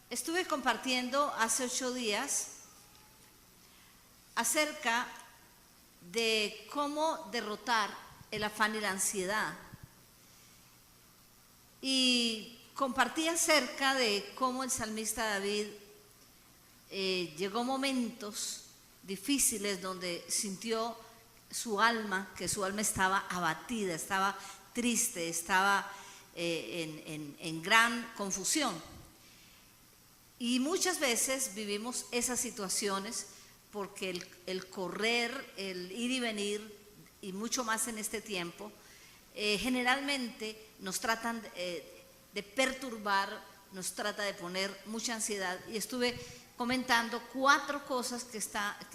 Estuve compartiendo hace 8 días acerca de cómo derrotar el afán y la ansiedad. Y compartí acerca de cómo el salmista David llegó momentos difíciles donde sintió su alma, que su alma estaba abatida, estaba triste, estaba en gran confusión. Y muchas veces vivimos esas situaciones porque el correr, el ir y venir, y mucho más en este tiempo, generalmente nos tratan de perturbar, nos trata de poner mucha ansiedad. Y estuve comentando 4 cosas que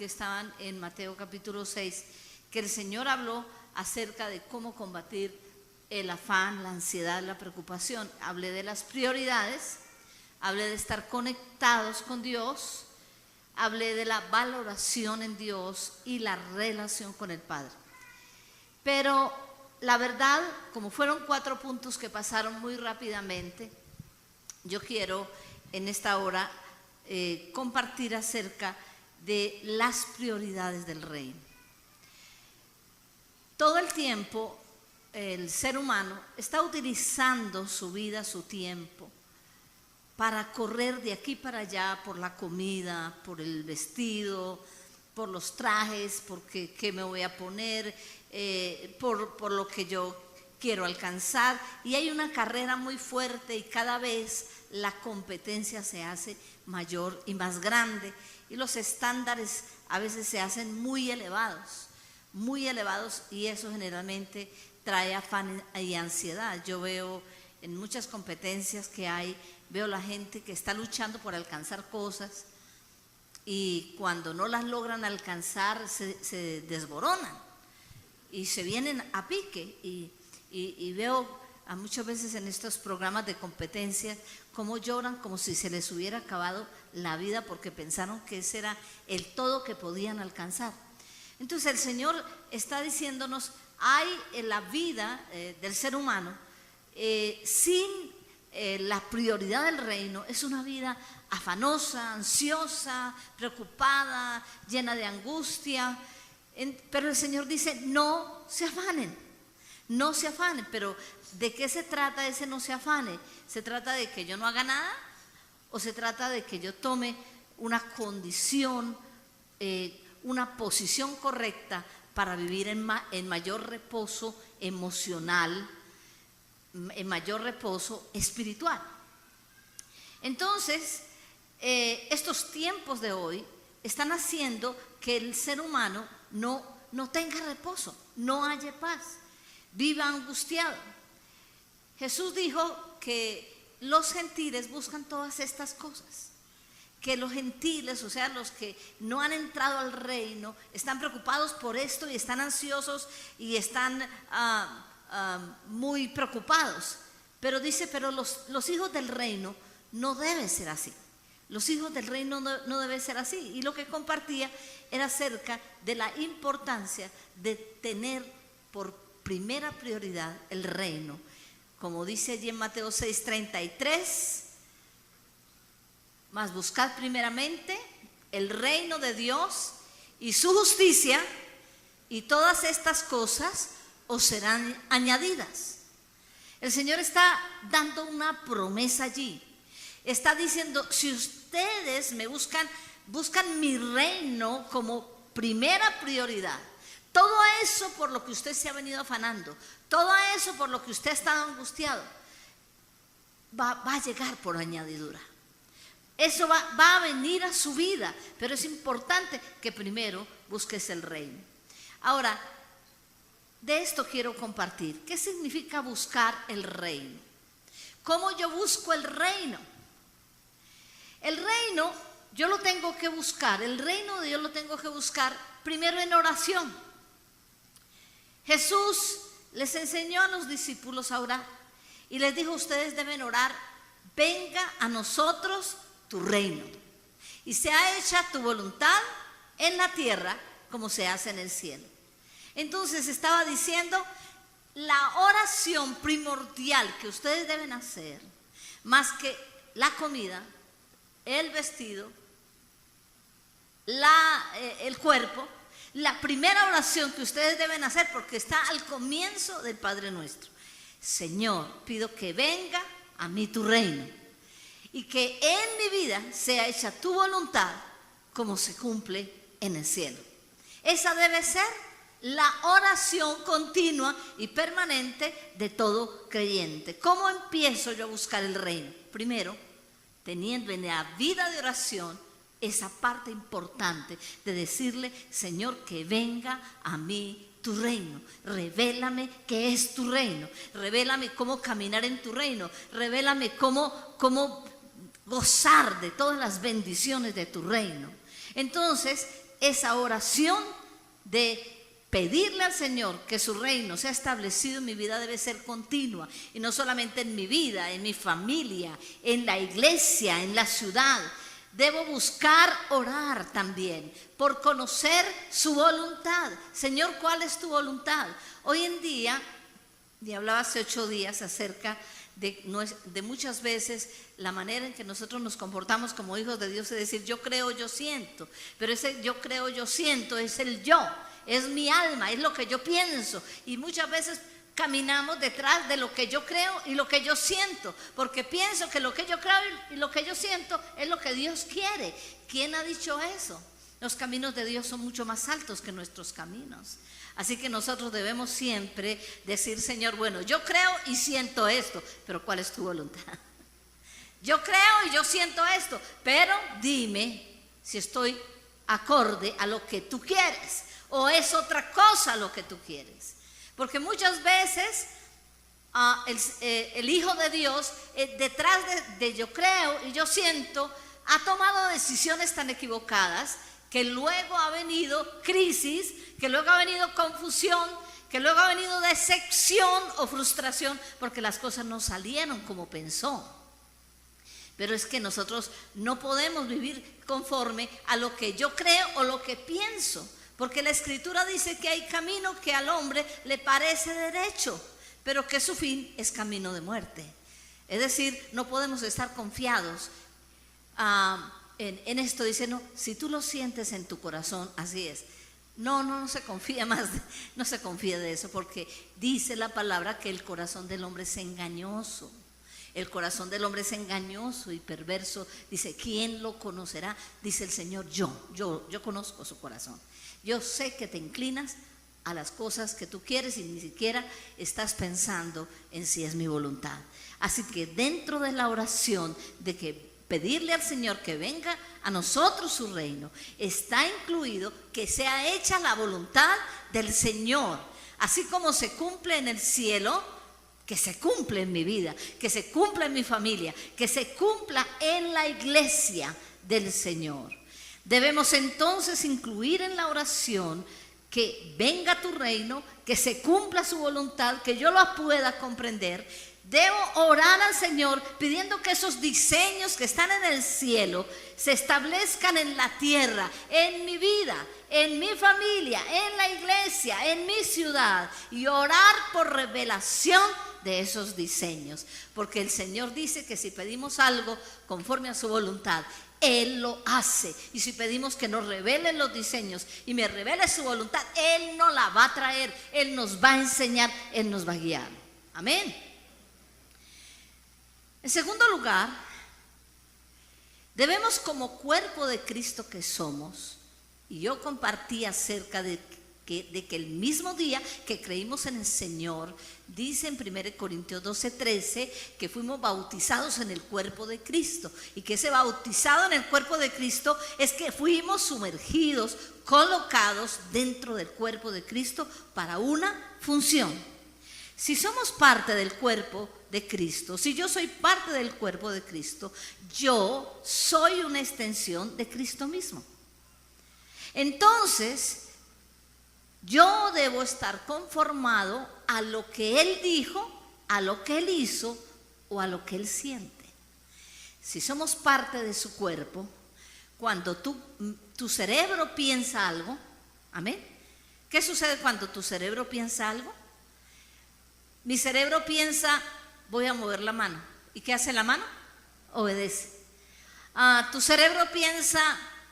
estaban en Mateo capítulo 6, que el Señor habló acerca de cómo combatir el afán, la ansiedad, la preocupación. Hablé de las prioridades, hablé de estar conectados con Dios, hablé de la valoración en Dios y la relación con el Padre. Pero la verdad, como fueron 4 puntos que pasaron muy rápidamente, yo quiero en esta hora compartir acerca de las prioridades del reino. Todo el tiempo el ser humano está utilizando su vida, su tiempo, para correr de aquí para allá por la comida, por el vestido, por los trajes, porque qué me voy a poner, por lo que yo quiero alcanzar. Y hay una carrera muy fuerte y cada vez la competencia se hace mayor y más grande. Y los estándares a veces se hacen muy elevados, y eso generalmente trae afán y ansiedad. Yo veo en muchas competencias que hay, veo la gente que está luchando por alcanzar cosas y cuando no las logran alcanzar se desboronan y se vienen a pique. Y veo a muchas veces en estos programas de competencia cómo lloran como si se les hubiera acabado la vida porque pensaron que ese era el todo que podían alcanzar. Entonces el Señor está diciéndonos, hay en la vida del ser humano sin la prioridad del reino, es una vida afanosa, ansiosa, preocupada, llena de angustia. Pero el Señor dice, no se afanen, pero ¿de qué se trata ese no se afane? ¿Se trata de que yo no haga nada? ¿O se trata de que yo tome una condición, una posición correcta para vivir en mayor reposo emocional, en mayor reposo espiritual? Entonces, estos tiempos de hoy están haciendo que el ser humano no tenga reposo, no haya paz, viva angustiado. Jesús dijo que los gentiles buscan todas estas cosas, que los gentiles, o sea, los que no han entrado al reino, están preocupados por esto y están ansiosos y están muy preocupados. Pero dice, pero los hijos del reino no deben ser así. Los hijos del reino no deben ser así. Y lo que compartía era acerca de la importancia de tener por primera prioridad el reino. Como dice allí en Mateo 6:33, mas buscad primeramente el reino de Dios y su justicia, y todas estas cosas os serán añadidas. El Señor está dando una promesa allí. Está diciendo, si ustedes me buscan mi reino como primera prioridad, todo eso por lo que usted se ha venido afanando, todo eso por lo que usted ha estado angustiado, va a llegar por añadidura. Eso va a venir a su vida, pero es importante que primero busques el reino. Ahora, de esto quiero compartir. ¿Qué significa buscar el reino? ¿Cómo yo busco el reino? El reino yo lo tengo que buscar, el reino de Dios lo tengo que buscar primero en oración. Jesús les enseñó a los discípulos a orar y les dijo, ustedes deben orar, venga a nosotros tu reino y sea hecha tu voluntad en la tierra como se hace en el cielo. Entonces estaba diciendo, la oración primordial que ustedes deben hacer, más que la comida, el vestido, el cuerpo, la primera oración que ustedes deben hacer, porque está al comienzo del Padre Nuestro. Señor, pido que venga a mí tu reino y que en mi vida sea hecha tu voluntad como se cumple en el cielo. Esa debe ser la oración continua y permanente de todo creyente. ¿Cómo empiezo yo a buscar el reino? Primero, teniendo en la vida de oración esa parte importante de decirle, Señor, que venga a mí tu reino. Revélame qué es tu reino. Revélame cómo caminar en tu reino. Revélame cómo gozar de todas las bendiciones de tu reino. Entonces, esa oración de pedirle al Señor que su reino sea establecido en mi vida debe ser continua, y no solamente en mi vida, en mi familia, en la iglesia, en la ciudad. Debo buscar orar también por conocer su voluntad. Señor, ¿cuál es tu voluntad? Hoy en día, y hablaba hace 8 días acerca de muchas veces la manera en que nosotros nos comportamos como hijos de Dios, es decir, yo creo, yo siento, pero ese yo creo, yo siento es el yo, es mi alma, es lo que yo pienso, y muchas veces caminamos detrás de lo que yo creo y lo que yo siento, porque pienso que lo que yo creo y lo que yo siento es lo que Dios quiere. ¿Quién ha dicho eso? Los caminos de Dios son mucho más altos que nuestros caminos. Así que nosotros debemos siempre decir, Señor, bueno, yo creo y siento esto, pero ¿cuál es tu voluntad? Yo creo y yo siento esto, pero dime si estoy acorde a lo que tú quieres o es otra cosa lo que tú quieres. Porque muchas veces el Hijo de Dios, detrás de yo creo y yo siento, ha tomado decisiones tan equivocadas que luego ha venido crisis, que luego ha venido confusión, que luego ha venido decepción o frustración, porque las cosas no salieron como pensó. Pero es que nosotros no podemos vivir conforme a lo que yo creo o lo que pienso, porque la Escritura dice que hay camino que al hombre le parece derecho, pero que su fin es camino de muerte. Es decir, no podemos estar confiados en esto. Dice, no, si tú lo sientes en tu corazón, así es. No se confía más, no se confía de eso, porque dice la palabra que el corazón del hombre es engañoso. El corazón del hombre es engañoso y perverso. Dice, ¿quién lo conocerá? Dice el Señor, yo conozco su corazón. Yo sé que te inclinas a las cosas que tú quieres y ni siquiera estás pensando en si es mi voluntad. Así que dentro de la oración de que pedirle al Señor que venga a nosotros su reino, está incluido que sea hecha la voluntad del Señor, así como se cumple en el cielo, que se cumple en mi vida, que se cumpla en mi familia, que se cumpla en la iglesia del Señor. Debemos entonces incluir en la oración que venga tu reino, que se cumpla su voluntad, que yo lo pueda comprender. Debo orar al Señor pidiendo que esos diseños que están en el cielo se establezcan en la tierra, en mi vida, en mi familia, en la iglesia, en mi ciudad, y orar por revelación de esos diseños, porque el Señor dice que si pedimos algo conforme a su voluntad, Él lo hace. Y si pedimos que nos revele los diseños y me revele su voluntad, Él nos la va a traer, Él nos va a enseñar, Él nos va a guiar. Amén. En segundo lugar, debemos, como cuerpo de Cristo que somos, y yo compartí acerca de que el mismo día que creímos en el Señor, dice en 1 Corintios 12:13 que fuimos bautizados en el cuerpo de Cristo, y que ese bautizado en el cuerpo de Cristo es que fuimos sumergidos, colocados dentro del cuerpo de Cristo para una función. Si somos parte del cuerpo de Cristo, si yo soy parte del cuerpo de Cristo, yo soy una extensión de Cristo mismo. Entonces, yo debo estar conformado a lo que Él dijo, a lo que Él hizo o a lo que Él siente. Si somos parte de su cuerpo, cuando tu cerebro piensa algo, amén. ¿Qué sucede cuando tu cerebro piensa algo? Mi cerebro piensa, voy a mover la mano. ¿Y qué hace la mano? Obedece. Tu cerebro piensa,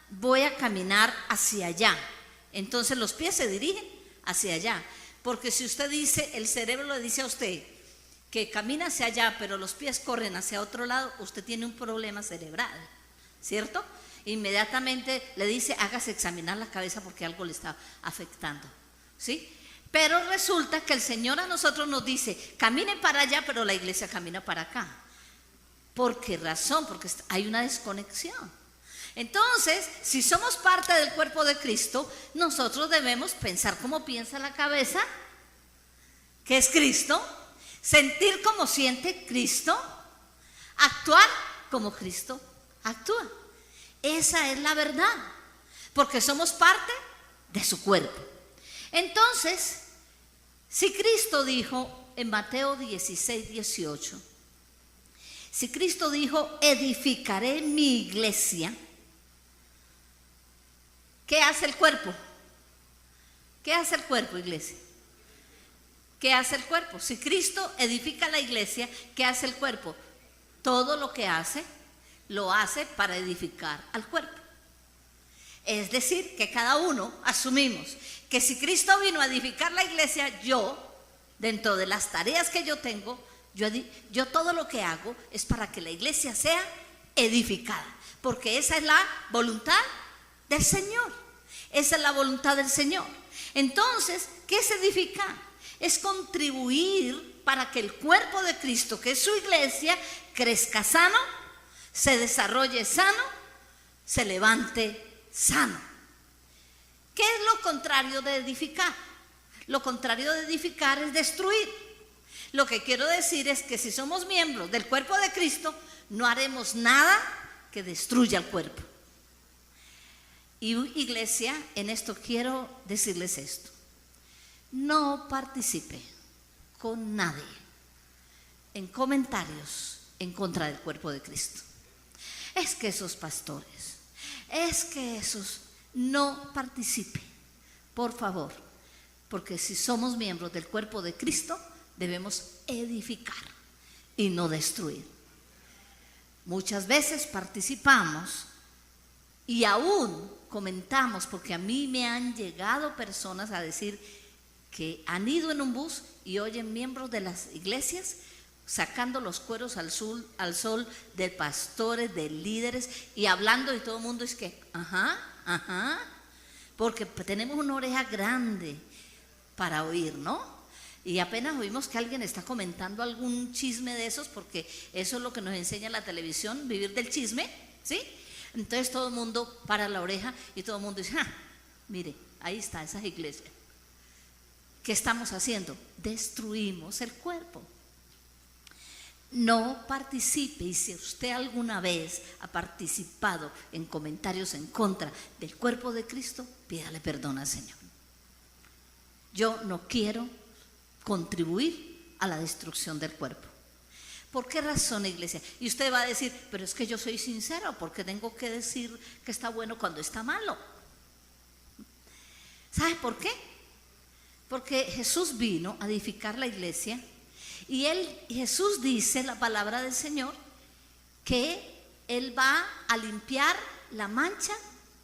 voy a caminar hacia allá. Entonces los pies se dirigen hacia allá. Porque si usted dice, el cerebro le dice a usted que camina hacia allá, pero los pies corren hacia otro lado, usted tiene un problema cerebral, ¿cierto? Inmediatamente le dice, hágase examinar la cabeza porque algo le está afectando, ¿sí? Pero resulta que el Señor a nosotros nos dice, camine para allá, pero la iglesia camina para acá. ¿Por qué razón? Porque hay una desconexión. Entonces, si somos parte del cuerpo de Cristo, nosotros debemos pensar como piensa la cabeza, que es Cristo, sentir como siente Cristo, actuar como Cristo actúa. Esa es la verdad, porque somos parte de su cuerpo. Entonces, si Cristo dijo en Mateo 16, 18, si Cristo dijo, edificaré mi iglesia, ¿qué hace el cuerpo? ¿Qué hace el cuerpo, iglesia? ¿Qué hace el cuerpo? Si Cristo edifica la iglesia, ¿qué hace el cuerpo? Todo lo que hace, lo hace para edificar al cuerpo. Es decir, que cada uno asumimos que si Cristo vino a edificar la iglesia, yo, dentro de las tareas que yo tengo, yo todo lo que hago es para que la iglesia sea edificada, porque esa es la voluntad del Señor. Esa es la voluntad del Señor. Entonces, ¿qué es edificar? Es contribuir para que el cuerpo de Cristo, que es su iglesia, crezca sano, se desarrolle sano, se levante sano. ¿Qué es lo contrario de edificar? Lo contrario de edificar es destruir. Lo que quiero decir es que si somos miembros del cuerpo de Cristo, no haremos nada que destruya el cuerpo. Y iglesia, en esto quiero decirles esto. No participe con nadie en comentarios en contra del cuerpo de Cristo. Es que esos pastores, es que esos, no participe, por favor, porque si somos miembros del cuerpo de Cristo, debemos edificar y no destruir. Muchas veces participamos y aún comentamos, porque a mí me han llegado personas a decir que han ido en un bus y oyen miembros de las iglesias sacando los cueros al sol de pastores, de líderes y hablando, y todo el mundo es que, porque tenemos una oreja grande para oír, ¿no? Y apenas oímos que alguien está comentando algún chisme de esos, porque eso es lo que nos enseña la televisión, vivir del chisme, ¿sí? Entonces todo el mundo para la oreja y todo el mundo dice, mire, ahí está esas iglesias. ¿Qué estamos haciendo? Destruimos el cuerpo. No participe, y si usted alguna vez ha participado en comentarios en contra del cuerpo de Cristo, pídale perdón al Señor. Yo no quiero contribuir a la destrucción del cuerpo. ¿Por qué razón, iglesia? Y usted va a decir, pero es que yo soy sincero, ¿por qué tengo que decir que está bueno cuando está malo? ¿Sabe por qué? Porque Jesús vino a edificar la iglesia y Jesús dice, la palabra del Señor, que Él va a limpiar la mancha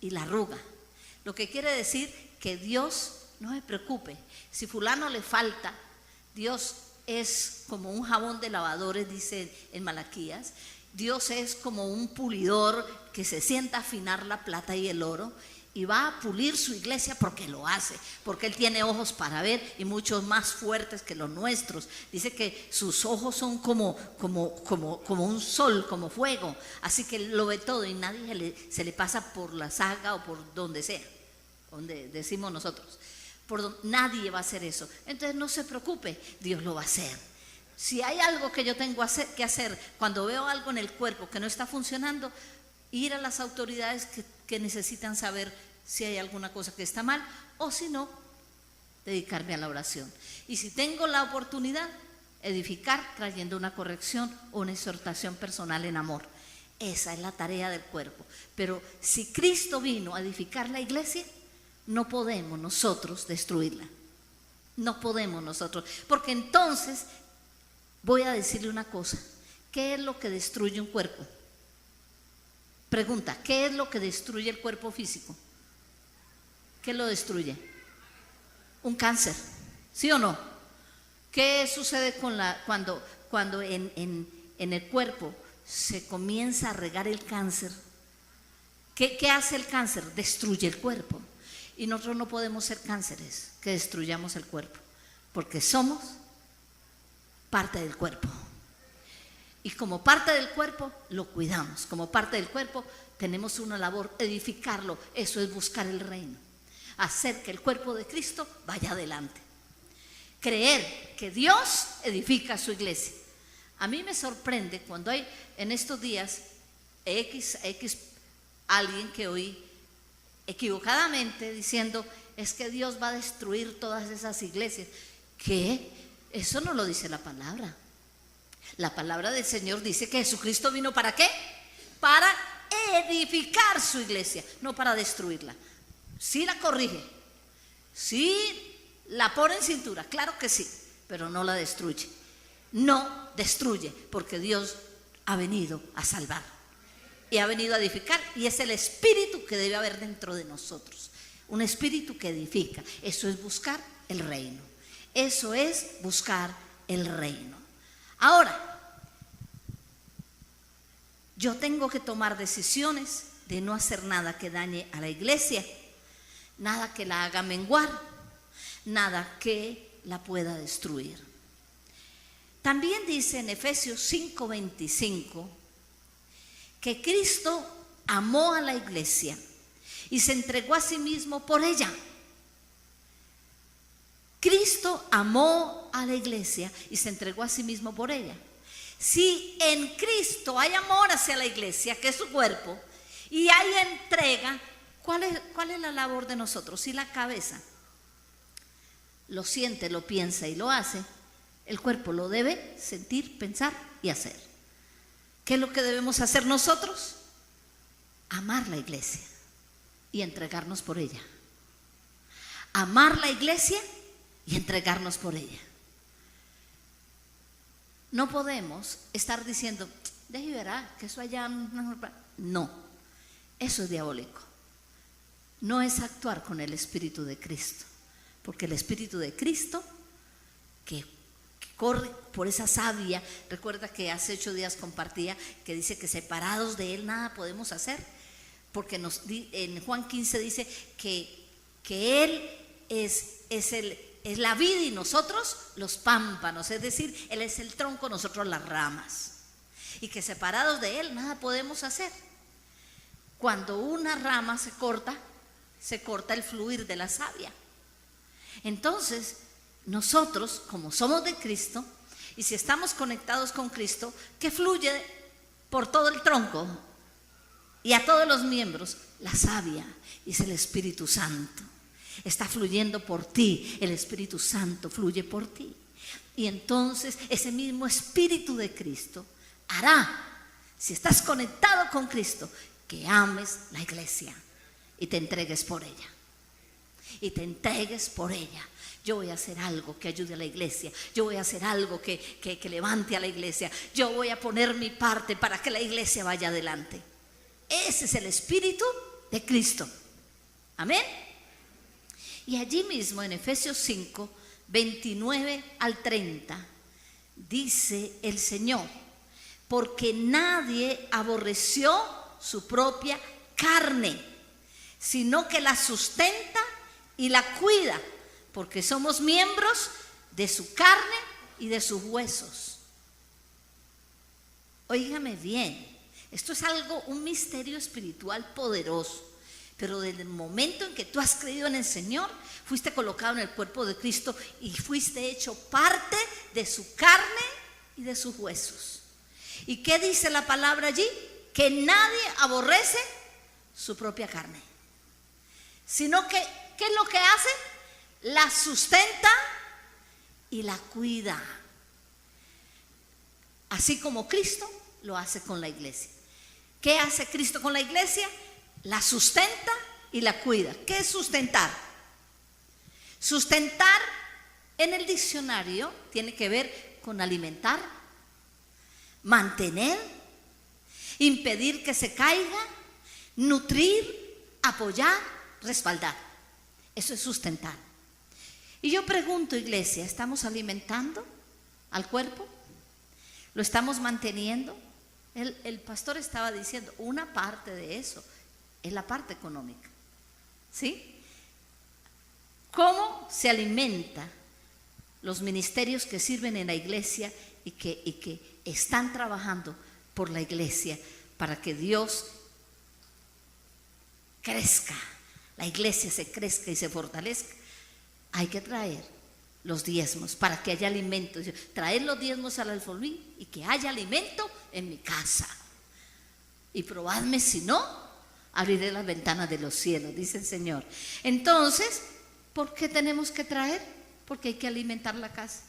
y la arruga. Lo que quiere decir que Dios, no se preocupe, si fulano le falta, Dios es como un jabón de lavadores, dice en Malaquías. Dios es como un pulidor que se sienta a afinar la plata y el oro y va a pulir su iglesia porque lo hace, porque Él tiene ojos para ver y muchos más fuertes que los nuestros. Dice que sus ojos son como un sol, como fuego, así que Él lo ve todo y nadie se le pasa por la saga o por donde sea, donde decimos nosotros. Nadie va a hacer eso. Entonces no se preocupe, Dios lo va a hacer. Si hay algo que yo tengo que hacer cuando veo algo en el cuerpo que no está funcionando, ir a las autoridades que necesitan saber si hay alguna cosa que está mal, o si no, dedicarme a la oración. Y si tengo la oportunidad, edificar trayendo una corrección o una exhortación personal en amor. Esa es la tarea del cuerpo. Pero si Cristo vino a edificar la iglesia, no podemos nosotros destruirla. No podemos nosotros, porque entonces voy a decirle una cosa. ¿Qué es lo que destruye un cuerpo? Pregunta, ¿qué es lo que destruye el cuerpo físico? ¿Qué lo destruye? Un cáncer, ¿sí o no? ¿Qué sucede cuando en el cuerpo se comienza a regar el cáncer? ¿Qué hace el cáncer? Destruye el cuerpo. Y nosotros no podemos ser cánceres que destruyamos el cuerpo, porque somos parte del cuerpo. Y como parte del cuerpo lo cuidamos, como parte del cuerpo tenemos una labor, edificarlo. Eso es buscar el reino, hacer que el cuerpo de Cristo vaya adelante, creer que Dios edifica su iglesia. A mí me sorprende cuando hay en estos días alguien que oí equivocadamente diciendo, es que Dios va a destruir todas esas iglesias. ¿Qué? Eso no lo dice la palabra. La palabra del Señor dice que Jesucristo vino ¿para qué? Para edificar su iglesia, no para destruirla. Sí la corrige, sí la pone en cintura, claro que sí, pero no la destruye. No destruye, porque Dios ha venido a salvar y ha venido a edificar, y es el espíritu que debe haber dentro de nosotros, un espíritu que edifica. Eso es buscar el reino, eso es buscar el reino. Ahora, yo tengo que tomar decisiones de no hacer nada que dañe a la iglesia, nada que la haga menguar, nada que la pueda destruir. También dice en Efesios 5:25 que Cristo amó a la iglesia y se entregó a sí mismo por ella. Cristo amó a la iglesia y se entregó a sí mismo por ella. Si en Cristo hay amor hacia la iglesia, que es su cuerpo, y hay entrega, ¿cuál es la labor de nosotros? Si la cabeza lo siente, lo piensa y lo hace, el cuerpo lo debe sentir, pensar y hacer. ¿Qué es lo que debemos hacer nosotros? Amar la iglesia y entregarnos por ella. Amar la iglesia y entregarnos por ella. No podemos estar diciendo, deje y verá, que eso allá no, eso es diabólico. No es actuar con el Espíritu de Cristo, porque el Espíritu de Cristo que corre por esa savia, recuerda que hace 8 días compartía que dice que separados de Él nada podemos hacer, porque en Juan 15 dice que Él es la vid y nosotros los pámpanos, es decir, Él es el tronco, nosotros las ramas, y que separados de Él nada podemos hacer. Cuando una rama se corta el fluir de la savia. Entonces, nosotros, como somos de Cristo, y si estamos conectados con Cristo, que fluye por todo el tronco y a todos los miembros, la savia, es el Espíritu Santo. Está fluyendo por ti, el Espíritu Santo fluye por ti. Y entonces ese mismo Espíritu de Cristo hará, si estás conectado con Cristo, que ames la iglesia y te entregues por ella. Y te entregues por ella. Yo voy a hacer algo que ayude a la iglesia. Yo voy a hacer algo que levante a la iglesia. Yo voy a poner mi parte para que la iglesia vaya adelante. Ese es el Espíritu de Cristo. Amén. Y allí mismo en Efesios 5, 29 al 30, dice el Señor, porque nadie aborreció su propia carne, sino que la sustenta y la cuida, porque somos miembros de su carne y de sus huesos. Óigame bien, esto es un misterio espiritual poderoso. Pero desde el momento en que tú has creído en el Señor, fuiste colocado en el cuerpo de Cristo y fuiste hecho parte de su carne y de sus huesos. ¿Y qué dice la palabra allí? Que nadie aborrece su propia carne, sino que, ¿qué es lo que hace? La sustenta y la cuida, así como Cristo lo hace con la iglesia. ¿Qué hace Cristo con la iglesia? La sustenta y la cuida. ¿Qué es sustentar? Sustentar en el diccionario tiene que ver con alimentar, mantener, impedir que se caiga, nutrir, apoyar, respaldar. Eso es sustentar. Y yo pregunto, iglesia, ¿estamos alimentando al cuerpo? ¿Lo estamos manteniendo? El pastor estaba diciendo, una parte de eso es la parte económica. ¿Sí? ¿Cómo se alimenta los ministerios que sirven en la iglesia y que están trabajando por la iglesia para que Dios crezca, la iglesia se crezca y se fortalezca? Hay que traer los diezmos para que haya alimento. Traer los diezmos al alfolí y que haya alimento en mi casa. Y probadme si no, abriré las ventanas de los cielos, dice el Señor. Entonces, ¿por qué tenemos que traer? Porque hay que alimentar la casa.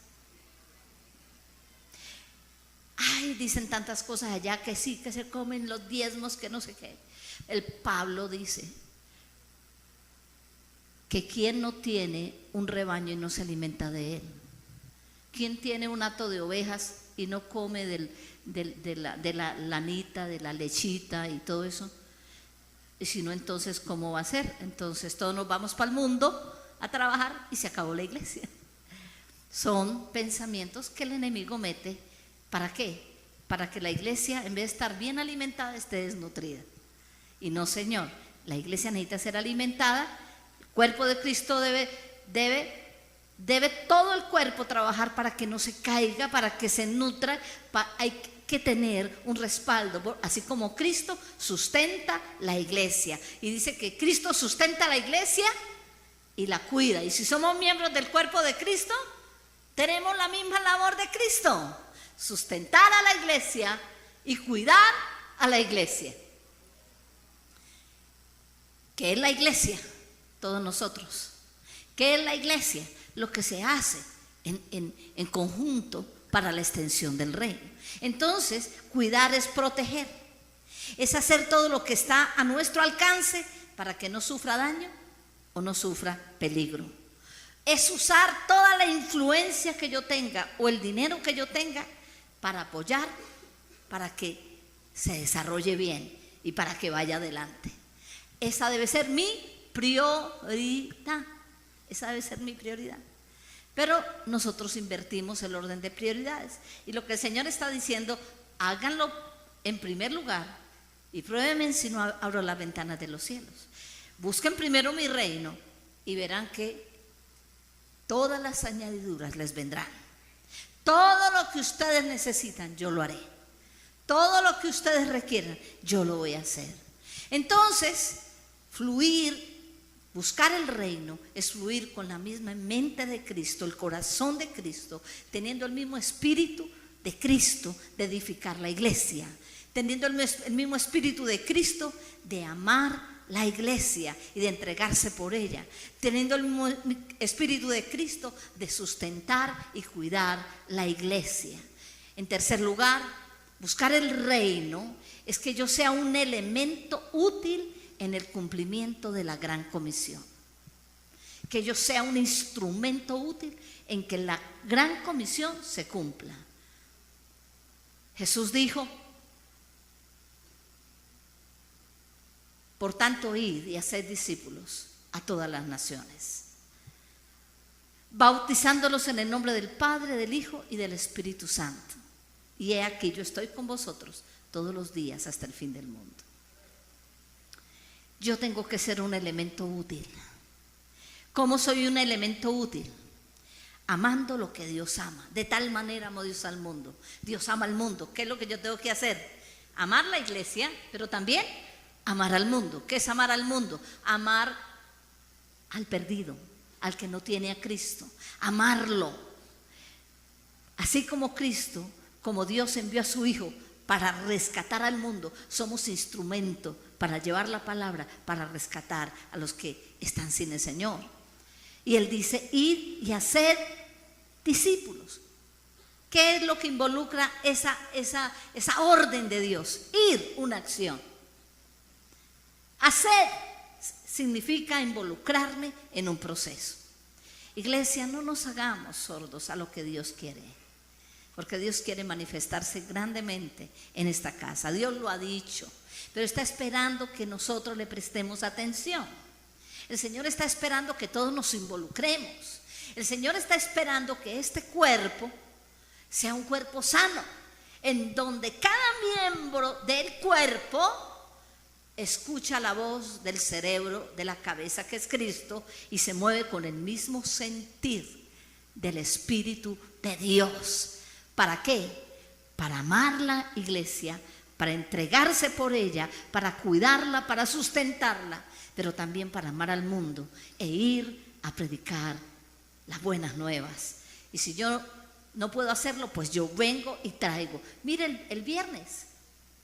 Ay, dicen tantas cosas allá que sí, que se comen los diezmos, que no sé qué. El Pablo dice que quien no tiene un rebaño y no se alimenta de él, quien tiene un hato de ovejas y no come de la lanita, de la lechita y todo eso, y si no, entonces ¿cómo va a ser? Entonces todos nos vamos para el mundo a trabajar y se acabó la iglesia. Son pensamientos que el enemigo mete. ¿Para qué? Para que la iglesia, en vez de estar bien alimentada, esté desnutrida. Y no, Señor, la iglesia necesita ser alimentada. El cuerpo de Cristo debe todo el cuerpo trabajar para que no se caiga, para que se nutra. Hay que tener un respaldo, así como Cristo sustenta la iglesia. Y dice que Cristo sustenta la iglesia y la cuida. Y si somos miembros del cuerpo de Cristo, tenemos la misma labor de Cristo: sustentar a la iglesia y cuidar a la iglesia. ¿Qué es la iglesia? Todos nosotros. ¿Qué es la iglesia? Lo que se hace en conjunto para la extensión del reino. Entonces, cuidar es proteger, es hacer todo lo que está a nuestro alcance para que no sufra daño o no sufra peligro. Es usar toda la influencia que yo tenga o el dinero que yo tenga para apoyar, para que se desarrolle bien y para que vaya adelante. Esa debe ser mi prioridad. Esa debe ser mi prioridad. Pero nosotros invertimos el orden de prioridades. Y lo que el Señor está diciendo, háganlo en primer lugar y pruébenme si no abro las ventanas de los cielos. Busquen primero mi reino y verán que todas las añadiduras les vendrán. Todo lo que ustedes necesitan, yo lo haré. Todo lo que ustedes requieran, yo lo voy a hacer. Entonces, fluir, buscar el reino, es fluir con la misma mente de Cristo, el corazón de Cristo, teniendo el mismo espíritu de Cristo de edificar la iglesia, teniendo el mismo espíritu de Cristo de amar la iglesia y de entregarse por ella, teniendo el mismo espíritu de Cristo de sustentar y cuidar la iglesia. En tercer lugar, buscar el reino es que yo sea un elemento útil en el cumplimiento de la gran comisión, que yo sea un instrumento útil en que la gran comisión se cumpla. Jesús dijo: por tanto, id y haced discípulos a todas las naciones, bautizándolos en el nombre del Padre, del Hijo y del Espíritu Santo. Y he aquí, yo estoy con vosotros todos los días hasta el fin del mundo. Yo tengo que ser un elemento útil. ¿Cómo soy un elemento útil? Amando lo que Dios ama. De tal manera amó Dios al mundo. Dios ama al mundo. ¿Qué es lo que yo tengo que hacer? Amar la iglesia, pero también amar al mundo. ¿Qué es amar al mundo? Amar al perdido, al que no tiene a Cristo. Amarlo. Así como Cristo, como Dios envió a su Hijo para rescatar al mundo, somos instrumento para llevar la palabra, para rescatar a los que están sin el Señor. Y Él dice: id y haced discípulos. ¿Qué es lo que involucra esa orden de Dios? Ir, una acción. Hacer significa involucrarme en un proceso. Iglesia, no nos hagamos sordos a lo que Dios quiere. porque Dios quiere manifestarse grandemente en esta casa. Dios lo ha dicho, pero está esperando que nosotros le prestemos atención. El Señor está esperando que todos nos involucremos. El Señor está esperando que este cuerpo sea un cuerpo sano, en donde cada miembro del cuerpo escucha la voz del cerebro, de la cabeza que es Cristo, y se mueve con el mismo sentir del Espíritu de Dios. ¿Para qué? Para amar la iglesia, para entregarse por ella, para cuidarla, para sustentarla, pero también para amar al mundo e ir a predicar las buenas nuevas. Y si yo no puedo hacerlo, pues yo vengo y traigo. Miren, el viernes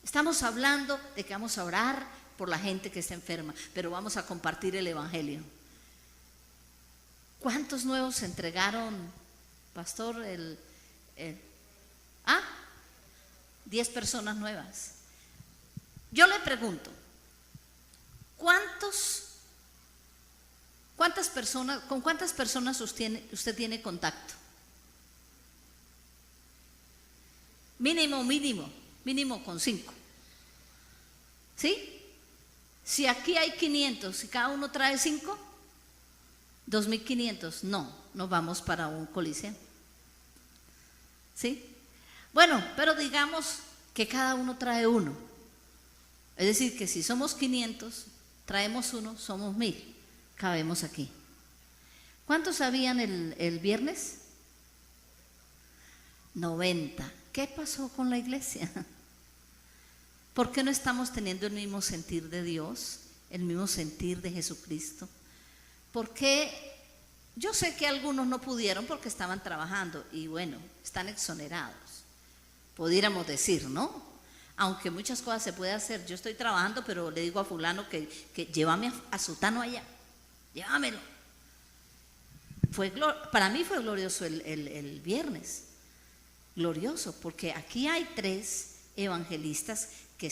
estamos hablando de que vamos a orar por la gente que está enferma, pero vamos a compartir el evangelio. ¿Cuántos nuevos se entregaron, pastor? 10 personas nuevas. Yo le pregunto, ¿con cuántas personas usted tiene contacto? Mínimo con 5. ¿Sí? Si aquí hay 500 y cada uno trae 5, 2.500, no vamos para un coliseo. ¿Sí? Bueno, pero digamos que cada uno trae 1. Es decir, que si somos 500, traemos 1, somos 1.000, cabemos aquí. ¿Cuántos habían el viernes? 90. ¿Qué pasó con la iglesia? ¿Por qué no estamos teniendo el mismo sentir de Dios, el mismo sentir de Jesucristo? Porque yo sé que algunos no pudieron porque estaban trabajando y bueno, están exonerados, pudiéramos decir, ¿no? Aunque muchas cosas se puede hacer. Yo estoy trabajando, pero le digo a fulano que llévame a sutano allá, llévamelo. Para mí fue glorioso el viernes, glorioso, porque aquí hay 3 evangelistas que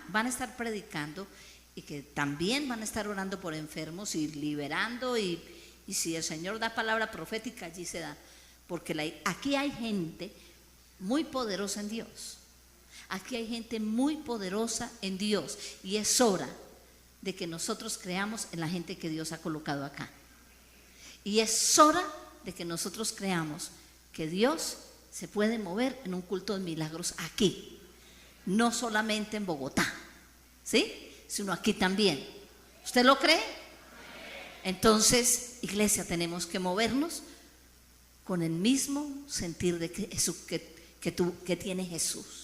van a estar predicando y que también van a estar orando por enfermos y liberando, y si el Señor da palabra profética, allí se da, porque aquí hay gente muy poderosa en Dios. Aquí hay gente muy poderosa en Dios y es hora de que nosotros creamos en la gente que Dios ha colocado acá. Y es hora de que nosotros creamos que Dios se puede mover en un culto de milagros aquí, no solamente en Bogotá, ¿sí? Sino aquí también. ¿Usted lo cree? Entonces, iglesia, tenemos que movernos con el mismo sentir que tiene Jesús.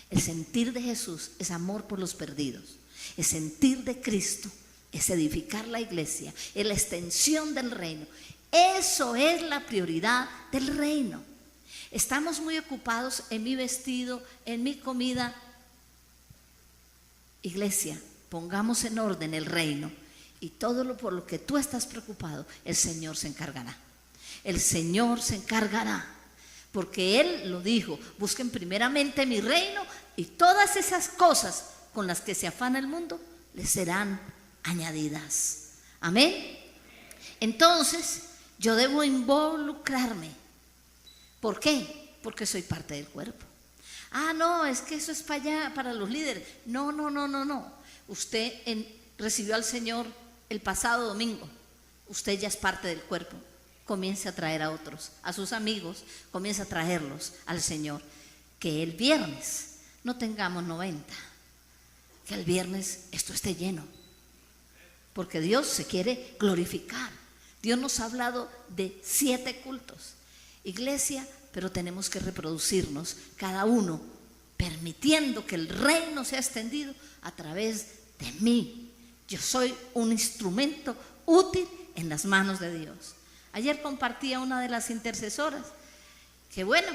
El sentir de Jesús es amor por los perdidos. El sentir de Cristo es edificar la iglesia, es la extensión del reino. Eso es la prioridad del reino. Estamos muy ocupados en mi vestido, en mi comida. Iglesia, pongamos en orden el reino y todo por lo que tú estás preocupado, el Señor se encargará. El Señor se encargará. Porque Él lo dijo, busquen primeramente mi reino y todas esas cosas con las que se afana el mundo les serán añadidas. Amén. Entonces, yo debo involucrarme. ¿Por qué? Porque soy parte del cuerpo. No, es que eso es para allá, para los líderes. No. Usted recibió al Señor el pasado domingo. Usted ya es parte del cuerpo. Comience a traer a otros, a sus amigos, comience a traerlos al Señor. Que el viernes no tengamos 90, que el viernes esto esté lleno, porque Dios se quiere glorificar. Dios nos ha hablado de 7 cultos, iglesia, pero tenemos que reproducirnos cada uno, permitiendo que el reino sea extendido a través de mí. Yo soy un instrumento útil en las manos de Dios. Ayer compartía una de las intercesoras que bueno,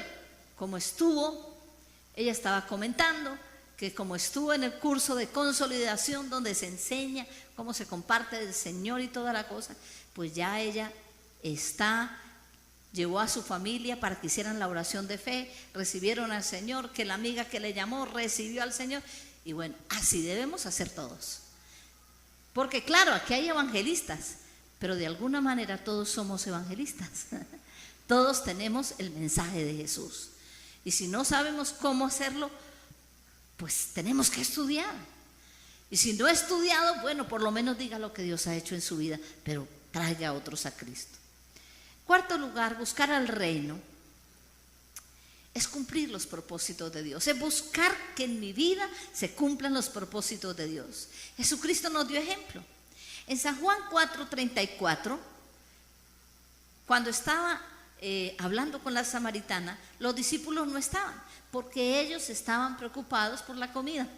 ella estaba comentando que como estuvo en el curso de consolidación donde se enseña cómo se comparte del Señor y toda la cosa, pues ya ella llevó a su familia para que hicieran la oración de fe, recibieron al Señor, que la amiga que le llamó recibió al Señor, y bueno, así debemos hacer todos. Porque claro, aquí hay evangelistas, pero de alguna manera todos somos evangelistas. Todos tenemos el mensaje de Jesús. Y si no sabemos cómo hacerlo, pues tenemos que estudiar. Y si no he estudiado, bueno, por lo menos diga lo que Dios ha hecho en su vida, pero traiga a otros a Cristo. Cuarto lugar, buscar al reino es cumplir los propósitos de Dios, es buscar que en mi vida se cumplan los propósitos de Dios. Jesucristo nos dio ejemplo. En San Juan 4:34, cuando estaba hablando con la samaritana, los discípulos no estaban, porque ellos estaban preocupados por la comida.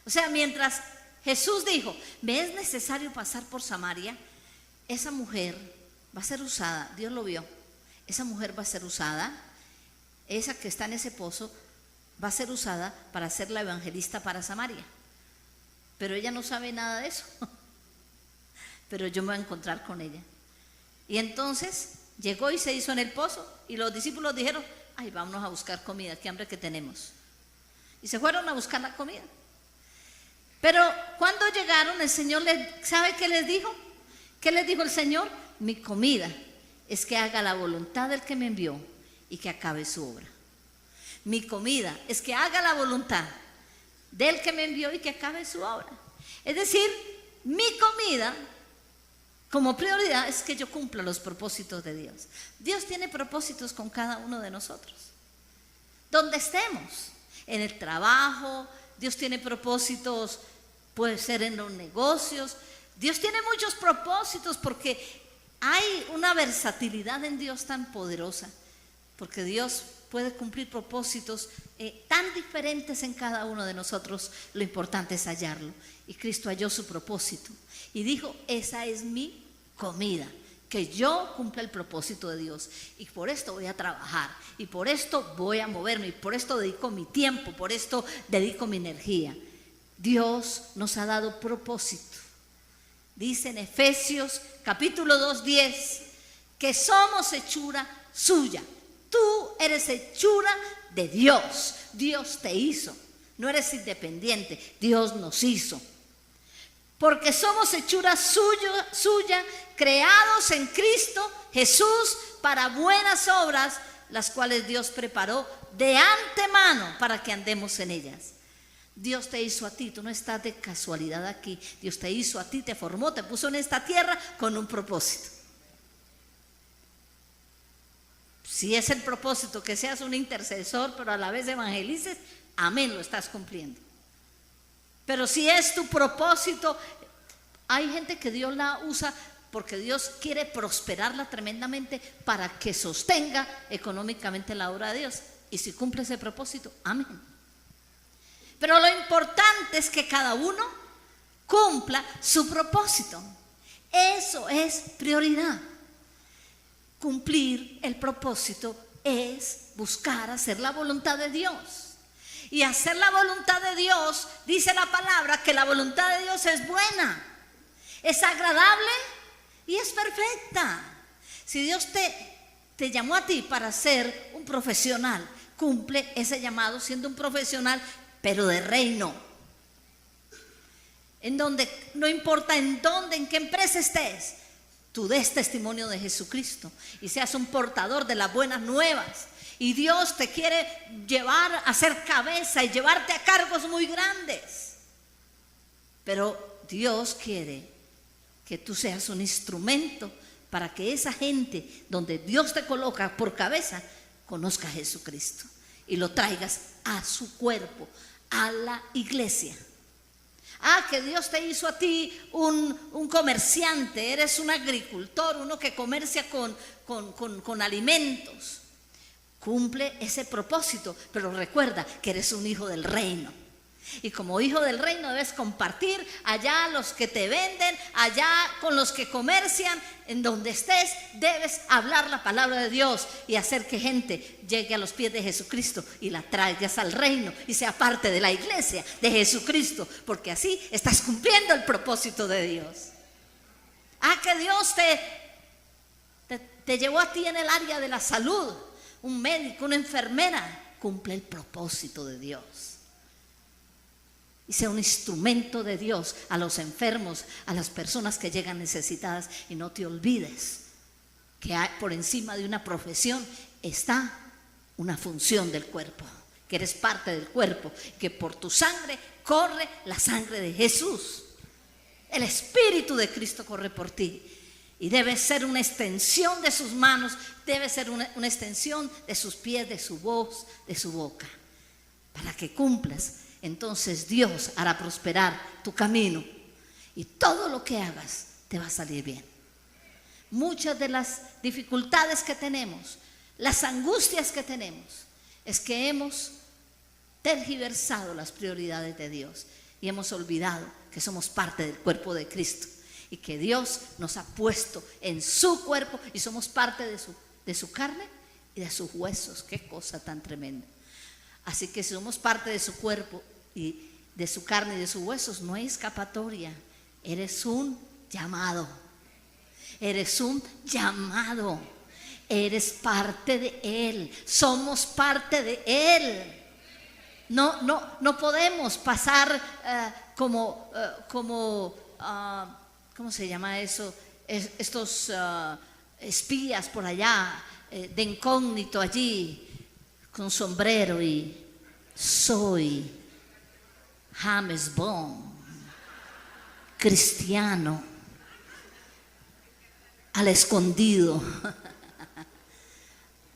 O sea, mientras Jesús dijo, me es necesario pasar por Samaria, esa mujer va a ser usada, Dios lo vio, esa mujer va a ser usada, esa que está en ese pozo, va a ser usada para ser la evangelista para Samaria. Pero ella no sabe nada de eso. Pero yo me voy a encontrar con ella. Y entonces llegó y se hizo en el pozo, y los discípulos dijeron, ay, vámonos a buscar comida, qué hambre que tenemos. Y se fueron a buscar la comida. Pero cuando llegaron, el Señor ¿sabe qué les dijo? ¿Qué les dijo el Señor? Mi comida es que haga la voluntad del que me envió y que acabe su obra. Mi comida es que haga la voluntad del que me envió y que acabe su obra. Es decir, mi comida como prioridad es que yo cumpla los propósitos de Dios. Dios tiene propósitos con cada uno de nosotros. Donde estemos, en el trabajo, Dios tiene propósitos, puede ser en los negocios. Dios tiene muchos propósitos porque hay una versatilidad en Dios tan poderosa, porque Dios puede cumplir propósitos tan diferentes en cada uno de nosotros. Lo importante es hallarlo, y Cristo halló su propósito y dijo, esa es mi comida, que yo cumpla el propósito de Dios, y por esto voy a trabajar, y por esto voy a moverme, y por esto dedico mi tiempo, por esto dedico mi energía. Dios nos ha dado propósito. Dice en Efesios capítulo 2:10 que somos hechura suya. Tú eres hechura de Dios. Dios te hizo. No eres independiente. Dios nos hizo. Porque somos hechura suya, creados en Cristo Jesús para buenas obras, las cuales Dios preparó de antemano para que andemos en ellas. Dios te hizo a ti, tú no estás de casualidad aquí. Dios te hizo a ti, te formó, te puso en esta tierra con un propósito. Si es el propósito que seas un intercesor, pero a la vez evangelices, amén, lo estás cumpliendo. Pero si es tu propósito, hay gente que Dios la usa porque Dios quiere prosperarla tremendamente para que sostenga económicamente la obra de Dios. Y si cumple ese propósito, amén. Pero lo importante es que cada uno cumpla su propósito. Eso es prioridad. Cumplir el propósito es buscar hacer la voluntad de Dios. Y hacer la voluntad de Dios, dice la palabra, que la voluntad de Dios es buena, es agradable y es perfecta. Si Dios te llamó a ti para ser un profesional, cumple ese llamado siendo un profesional, pero de reino. En donde, no importa en dónde, en qué empresa estés, tú des testimonio de Jesucristo y seas un portador de las buenas nuevas. Y Dios te quiere llevar a ser cabeza y llevarte a cargos muy grandes. Pero Dios quiere que tú seas un instrumento para que esa gente donde Dios te coloca por cabeza conozca a Jesucristo y lo traigas a su cuerpo, a la iglesia. Que Dios te hizo a ti un comerciante, eres un agricultor, uno que comercia con alimentos. Cumple ese propósito, pero recuerda que eres un hijo del reino. Y como hijo del reino debes compartir allá los que te venden, allá con los que comercian, en donde estés debes hablar la palabra de Dios y hacer que gente llegue a los pies de Jesucristo y la traigas al reino y sea parte de la iglesia de Jesucristo, porque así estás cumpliendo el propósito de Dios. Que Dios te llevó a ti en el área de la salud, un médico, una enfermera, cumple el propósito de Dios. Y sea un instrumento de Dios a los enfermos, a las personas que llegan necesitadas. Y no te olvides que por encima de una profesión está una función del cuerpo, que eres parte del cuerpo, que por tu sangre corre la sangre de Jesús. El Espíritu de Cristo corre por ti y debe ser una extensión de sus manos, debe ser una extensión de sus pies, de su voz, de su boca, para que cumplas. Entonces Dios hará prosperar tu camino y todo lo que hagas te va a salir bien. Muchas de las dificultades que tenemos, las angustias que tenemos, es que hemos tergiversado las prioridades de Dios y hemos olvidado que somos parte del cuerpo de Cristo y que Dios nos ha puesto en su cuerpo y somos parte de su carne y de sus huesos. Qué cosa tan tremenda. Así que si somos parte de su cuerpo y de su carne y de sus huesos, no hay escapatoria. Eres un llamado. Eres un llamado. Eres parte de Él. Somos parte de Él. No podemos pasar ¿cómo se llama eso? Estos espías por allá, de incógnito allí, con sombrero y soy James Bond, cristiano, al escondido.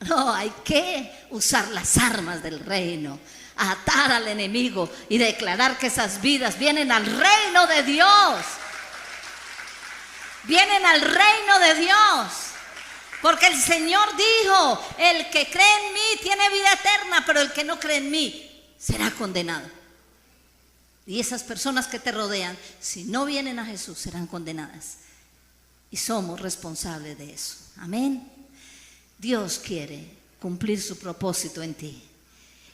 No, hay que usar las armas del reino, atar al enemigo y declarar que esas vidas vienen al reino de Dios. Vienen al reino de Dios. Porque el Señor dijo, el que cree en mí tiene vida eterna, pero el que no cree en mí será condenado. Y esas personas que te rodean, si no vienen a Jesús, serán condenadas. Y somos responsables de eso. Amén. Dios quiere cumplir su propósito en ti.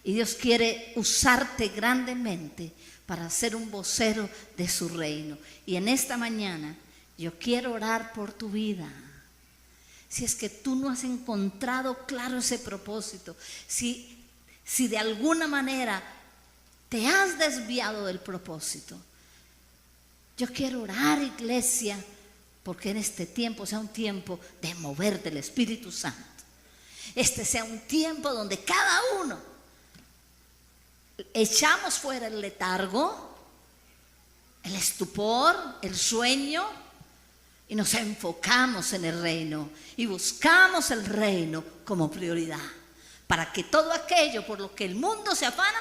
Y Dios quiere usarte grandemente para ser un vocero de su reino. Y en esta mañana yo quiero orar por tu vida. Si es que tú no has encontrado claro ese propósito, si de alguna manera te has desviado del propósito, yo quiero orar, iglesia, porque en este tiempo sea un tiempo de mover del Espíritu Santo. Este sea un tiempo donde cada uno echamos fuera el letargo, el estupor, el sueño, y nos enfocamos en el reino y buscamos el reino como prioridad, para que todo aquello por lo que el mundo se afana,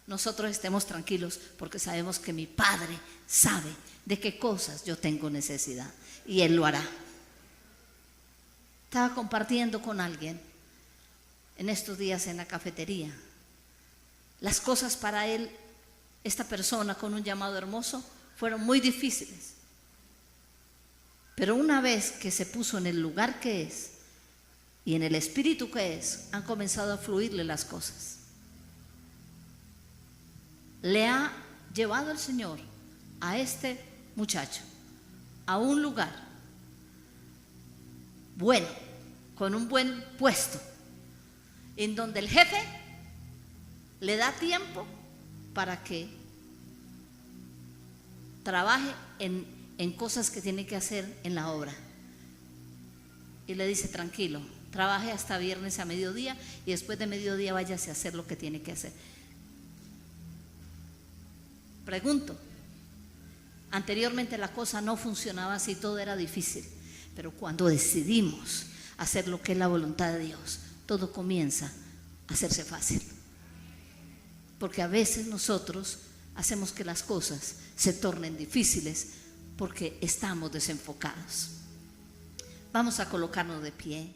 nosotros estemos tranquilos, porque sabemos que mi Padre sabe de qué cosas yo tengo necesidad y Él lo hará. Estaba compartiendo con alguien en estos días en la cafetería. Las cosas para él, esta persona con un llamado hermoso, fueron muy difíciles. Pero una vez que se puso en el lugar que es y en el espíritu que es, han comenzado a fluirle las cosas. Le ha llevado el Señor a este muchacho a un lugar bueno, con un buen puesto, en donde el jefe le da tiempo para que trabaje en cosas que tiene que hacer en la obra. Y le dice, tranquilo, trabaje hasta viernes a mediodía y después de mediodía váyase a hacer lo que tiene que hacer. Pregunto, anteriormente la cosa no funcionaba así, todo era difícil, pero cuando decidimos hacer lo que es la voluntad de Dios, todo comienza a hacerse fácil. Porque a veces nosotros hacemos que las cosas se tornen difíciles porque estamos desenfocados. Vamos a colocarnos de pie.